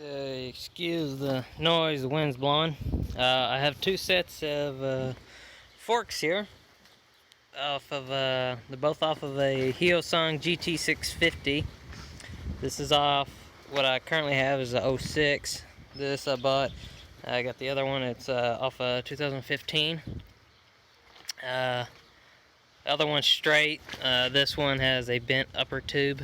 Excuse the noise, the wind's blowing. I have two sets of forks here, they're both off of a Hyosung Gt650. This is off, what I currently have is a 06. This I bought. I got the other one, it's off a 2015. The other one's straight. This one has a bent upper tube.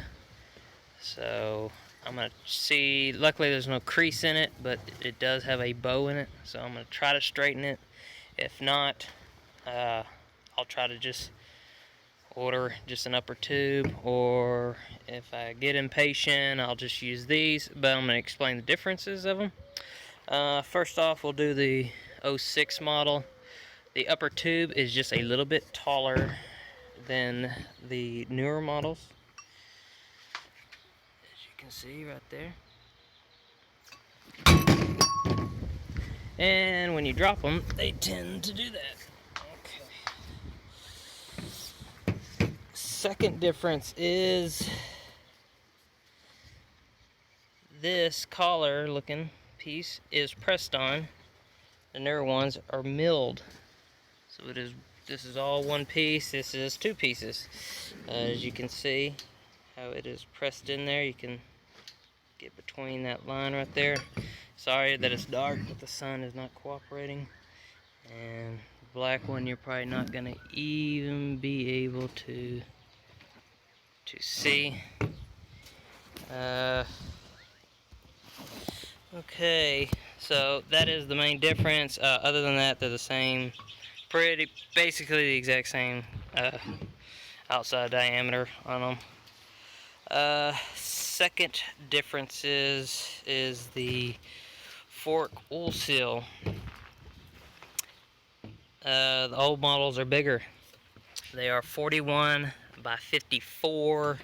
So I'm going to see, luckily there's no crease in it, but it does have a bow in it, so I'm going to try to straighten it. If not, I'll try to just order just an upper tube, or if I get impatient, I'll just use these, but I'm going to explain the differences of them. First off, we'll do the 06 model. The upper tube is just a little bit taller than the newer models. Can see right there, and when you drop them they tend to do that. Okay. Second difference is this collar looking piece is pressed on. The newer ones are milled, so this is all one piece. This is two pieces. As you can see how it is pressed in there, you can get between that line right there. Sorry that it's dark, but the sun is not cooperating. And the black one you're probably not gonna even be able to see. Okay, so that is the main difference. Other than that, they're the same, basically the exact same outside diameter on them. Second difference is the fork oil seal. The old models are bigger. They are 41 by 54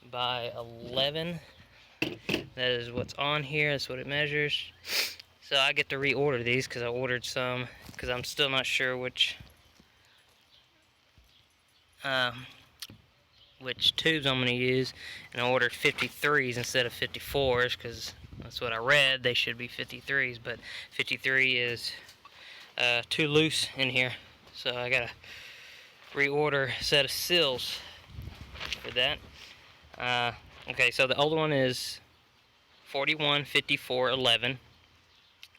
by 11. That is what's on here. That's what it measures. So I get to reorder these because I ordered some, because I'm still not sure which tubes I'm going to use, and I ordered 53s instead of 54s because that's what I read. They should be 53s, but 53 is too loose in here, so I gotta reorder a set of seals for that. Okay, so the older one is 41, 54, 11.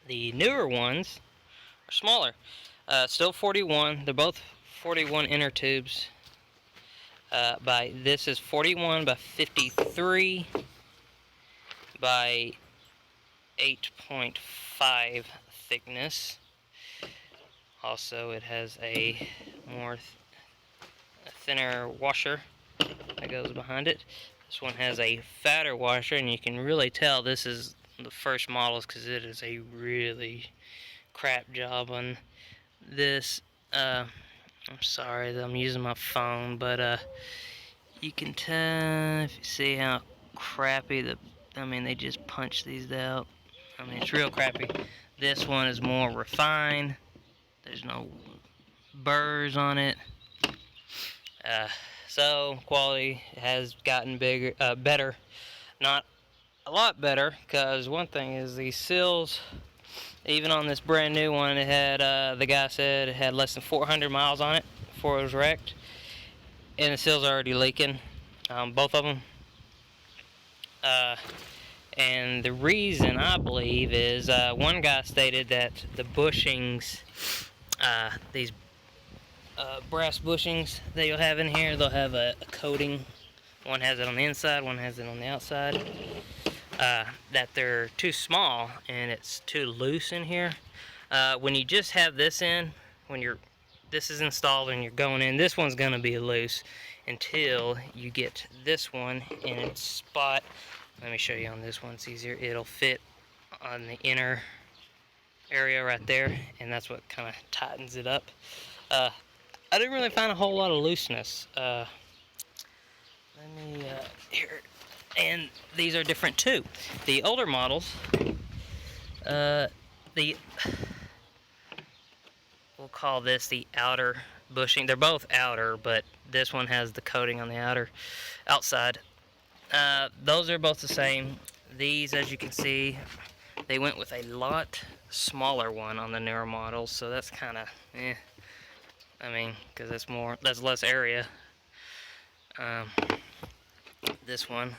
The newer ones are smaller, still 41. They're both 41 inner tubes. This is 41 by 53 by 8.5 thickness. Also, it has a more thinner washer that goes behind it. This one has a fatter washer, and you can really tell this is the first models because it is a really crap job on this. I'm sorry that I'm using my phone, but you can tell if you see how crappy they just punch these out. I mean, it's real crappy. This one is more refined. There's no burrs on it. So quality has gotten better. Not a lot better, because one thing is these seals, even on this brand new one, it had, the guy said it had less than 400 miles on it before it was wrecked. And the seals are already leaking, both of them. And the reason, I believe, is one guy stated that the bushings, these brass bushings that you'll have in here, they'll have a coating. One has it on the inside, one has it on the outside. That they're too small and it's too loose in here. When you just have this in, this is installed and you're going in, this one's gonna be loose until you get this one in its spot. Let me show you on this one, it's easier. It'll fit on the inner area right there, and that's what kind of tightens it up. I didn't really find a whole lot of looseness. Let me, here. And these are different too. The older models, we'll call this the outer bushing. They're both outer, but this one has the coating on the outside. Those are both the same. these, as you can see, they went with a lot smaller one on the newer models, so that's kind of I mean, because that's less area. This one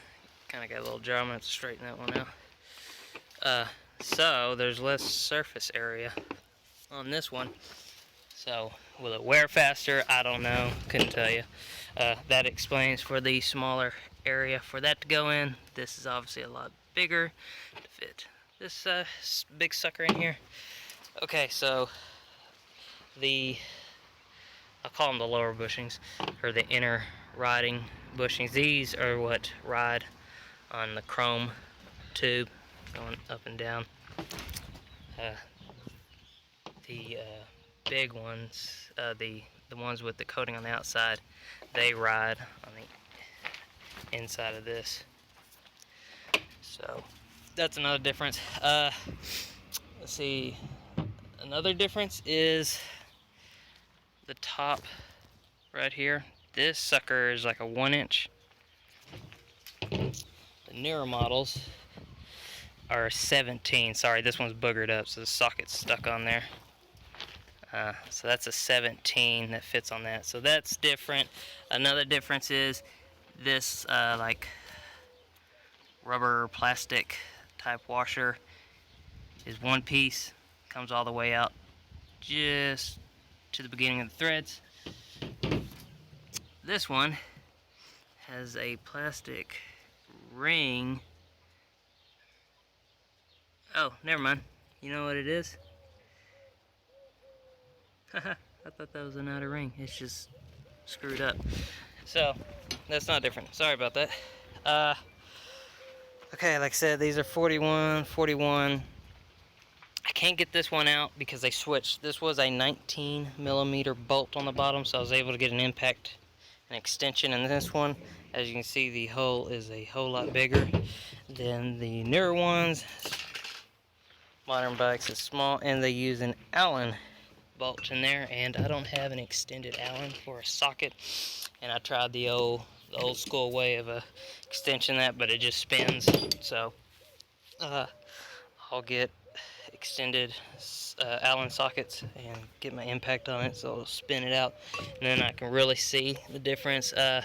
kind of got a little jar. I'm gonna have to straighten that one out. So there's less surface area on this one. So will it wear faster? I don't know. Couldn't tell you. That explains for the smaller area for that to go in. This is obviously a lot bigger to fit this big sucker in here. Okay, so I'll call them the lower bushings, or the inner riding bushings. These are what ride on the chrome tube going up and down. The big ones, the ones with the coating on the outside, they ride on the inside of this. So that's another difference. Let's see. Another difference is the top right here. This sucker is like a 1-inch. The newer models are 17. Sorry, this one's boogered up, so the socket's stuck on there. So that's a 17 that fits on that. So that's different. Another difference is this like rubber plastic type washer is one piece, comes all the way out just to the beginning of the threads. This one has a plastic ring. Oh, never mind. You know what it is? I thought that was an outer ring. It's just screwed up. So, that's not different. Sorry about that. Okay, like I said, these are 41, 41. I can't get this one out because they switched. This was a 19mm bolt on the bottom, so I was able to get an impact and extension in this one. As you can see, the hole is a whole lot bigger than the newer ones. Modern bikes is small, and they use an Allen bolt in there, and I don't have an extended Allen for a socket, and I tried the old school way of a extension that, but it just spins. So I'll get extended Allen sockets and get my impact on it so it'll spin it out, and then I can really see the difference. The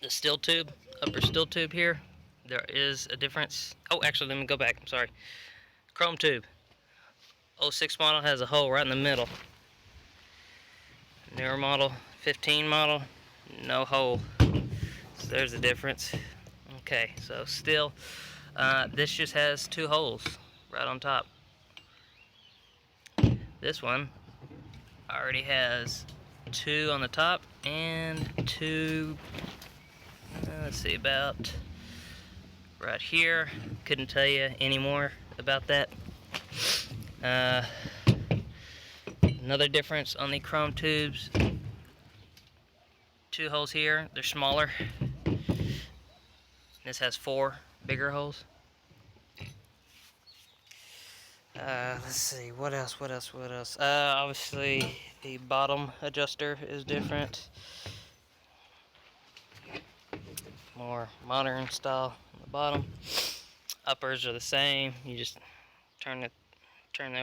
steel tube, upper steel tube here, there is a difference. Oh, actually, let me go back. I'm sorry. Chrome tube. 06 model has a hole right in the middle. Newer model, 15 model, no hole. So there's a difference. Okay, so still, this just has 2 holes right on top. This one already has 2 on the top and 2, let's see, about right here. Couldn't tell you any more about that. Another difference on the chrome tubes, 2 holes here, they're smaller. This has 4 bigger holes. Let's see, what else? Obviously the bottom adjuster is different. More modern style on the bottom. Uppers are the same. You just turn that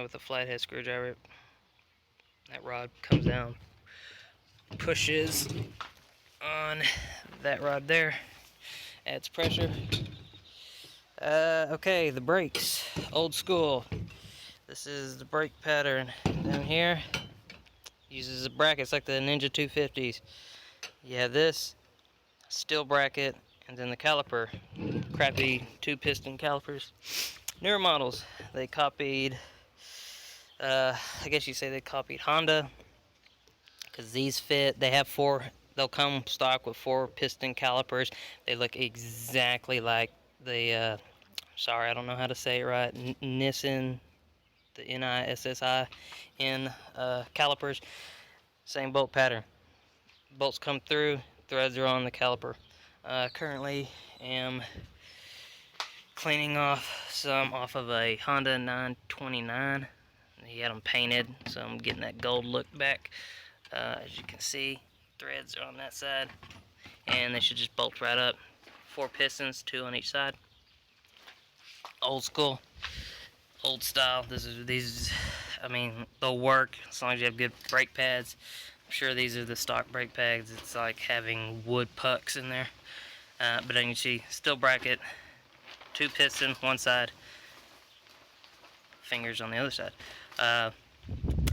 with a flathead screwdriver. That rod comes down, pushes on that rod there, adds pressure. Okay, the brakes, old school. This is the brake pattern down here. Uses a bracket. It's like the Ninja 250s. You have this steel bracket, and then the caliper. Crappy 2-piston calipers. Newer models, they copied, I guess you say they copied Honda, because these fit. They have 4, they'll come stock with 4-piston calipers. They look exactly like the, sorry, I don't know how to say it right, Nissan, the Nissin calipers. Same bolt pattern. Bolts come through, threads are on the caliper. Currently am cleaning off some off of a Honda 929. He had them painted, so I'm getting that gold look back. As you can see, threads are on that side, and they should just bolt right up. 4 pistons, 2 on each side. old school, old style. These, I mean, they'll work as long as you have good brake pads. I'm sure these are the stock brake pads. It's like having wood pucks in there. But then you see steel bracket, 2 piston one side, fingers on the other side. A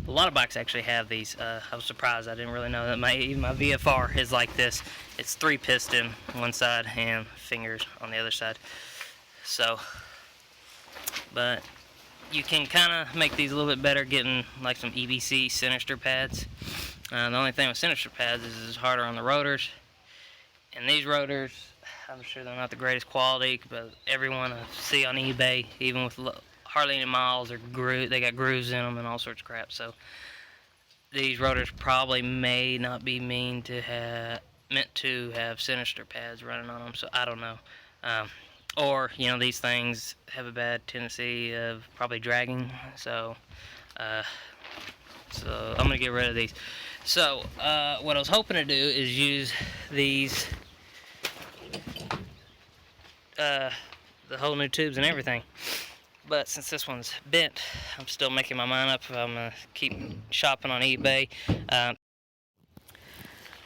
lot of bikes actually have these. I was surprised. I didn't really know that even my VFR is like this. It's 3 piston one side and fingers on the other side. So, but you can kind of make these a little bit better getting like some EBC Sinister pads. The only thing with Sinister pads is it's harder on the rotors. And these rotors, I'm sure they're not the greatest quality, but everyone I see on eBay, even with hardly any miles, they got grooves in them and all sorts of crap. So these rotors probably may not be meant to have Sinister pads running on them. So I don't know. Or, you know, these things have a bad tendency of probably dragging. So I'm gonna get rid of these. So what I was hoping to do is use these. The whole new tubes and everything, but since this one's bent, I'm still making my mind up if I'm gonna keep shopping on eBay.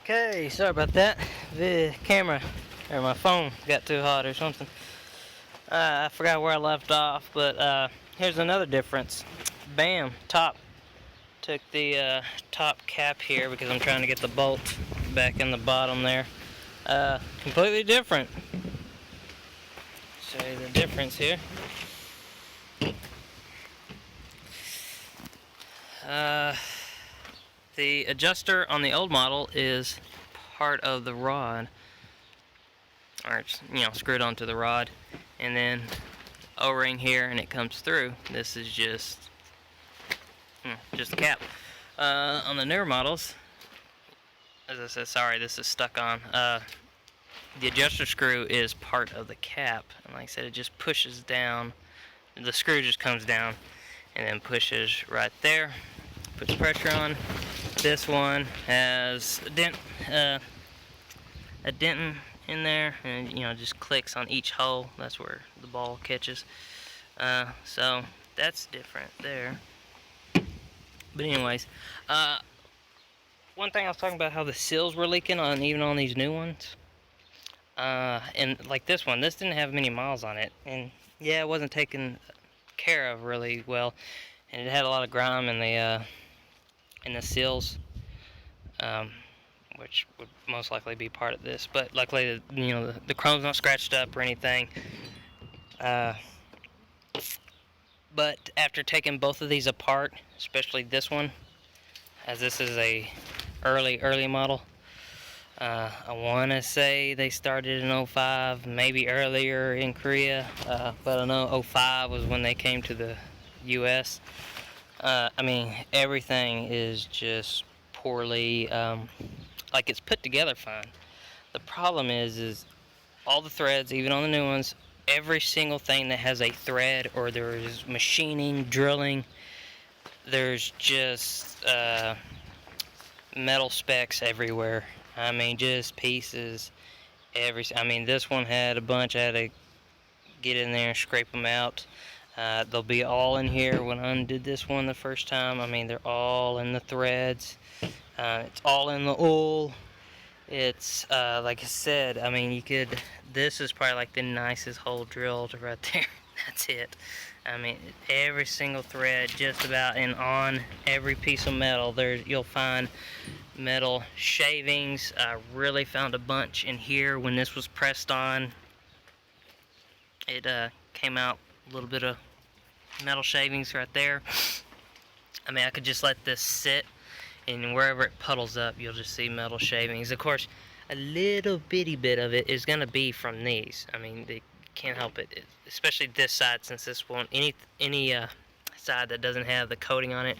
Okay, sorry about that. The camera or my phone got too hot or something. I forgot where I left off, but here's another difference. Bam, top. Took the top cap here because I'm trying to get the bolt back in the bottom there. Completely different. Show you the difference here. The adjuster on the old model is part of the rod, or it's, you know, screwed onto the rod, and then O-ring here, and it comes through. This is just the cap. On the newer models, as I said, sorry, this is stuck on. The adjuster screw is part of the cap, and like I said, it just pushes down. The screw just comes down and then pushes right there, puts pressure on. This one has a dent in there, and you know, just clicks on each hole. That's where the ball catches. So that's different there. But anyways, one thing I was talking about, how the seals were leaking even on these new ones. And like this one, this didn't have many miles on it, and yeah, it wasn't taken care of really well, and it had a lot of grime in the seals, which would most likely be part of this. But luckily, you know, the chrome's not scratched up or anything. But after taking both of these apart, especially this one, as this is a early model. I want to say they started in 05, maybe earlier in Korea, but I know 05 was when they came to the US. I mean, everything is just poorly, like it's put together fine. The problem is all the threads, even on the new ones, every single thing that has a thread, or there is machining, drilling, there's just metal specks everywhere. I mean, just pieces. I mean, this one had a bunch. I had to get in there and scrape them out. They'll be all in here when I undid this one the first time. I mean, they're all in the threads. It's all in the oil. It's, like I said, I mean, this is probably like the nicest hole drilled right there. That's it. I mean, every single thread, just about, and on every piece of metal, you'll find metal shavings. I really found a bunch in here when this was pressed on. It came out a little bit of metal shavings right there. I mean, I could just let this sit, and wherever it puddles up, you'll just see metal shavings. Of course, a little bitty bit of it is going to be from these. I mean, they can't help it, especially this side, since this won't, any side that doesn't have the coating on it,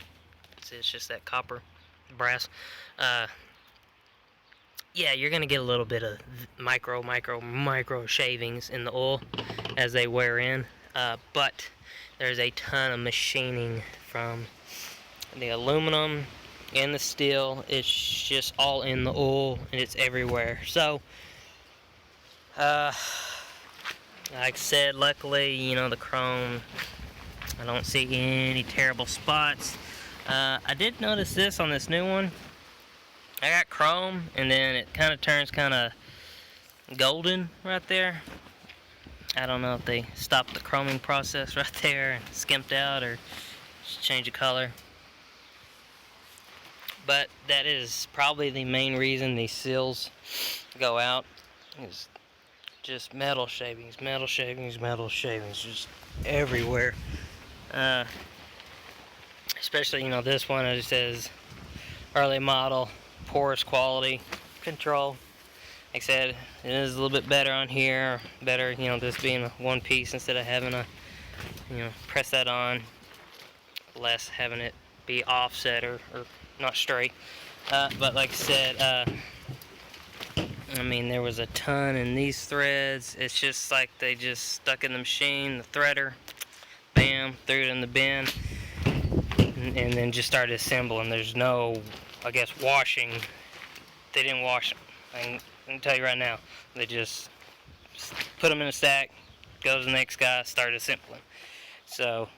it's just that copper, brass. Yeah, you're gonna get a little bit of micro shavings in the oil as they wear in, but there's a ton of machining from the aluminum and the steel. It's just all in the oil, and it's everywhere. So Like I said, luckily, you know, the chrome, I don't see any terrible spots. I did notice this on this new one. I got chrome, and then it kind of turns kind of golden right there. I don't know if they stopped the chroming process right there and skimped out, or just changed the color. But that is probably the main reason these seals go out, is just metal shavings, just everywhere. Especially, you know, this one, it says early model, porous quality control. Like I said, it is a little bit better on here, better, you know, this being a one piece instead of having to, you know, press that on, less having it be offset or not straight. But like I said, I mean, there was a ton in these threads. It's just like they just stuck in the machine, the threader, bam, threw it in the bin, and then just started assembling. There's no, I guess, washing. They didn't wash them. I can tell you right now. They just put them in a stack, go to the next guy, start assembling. So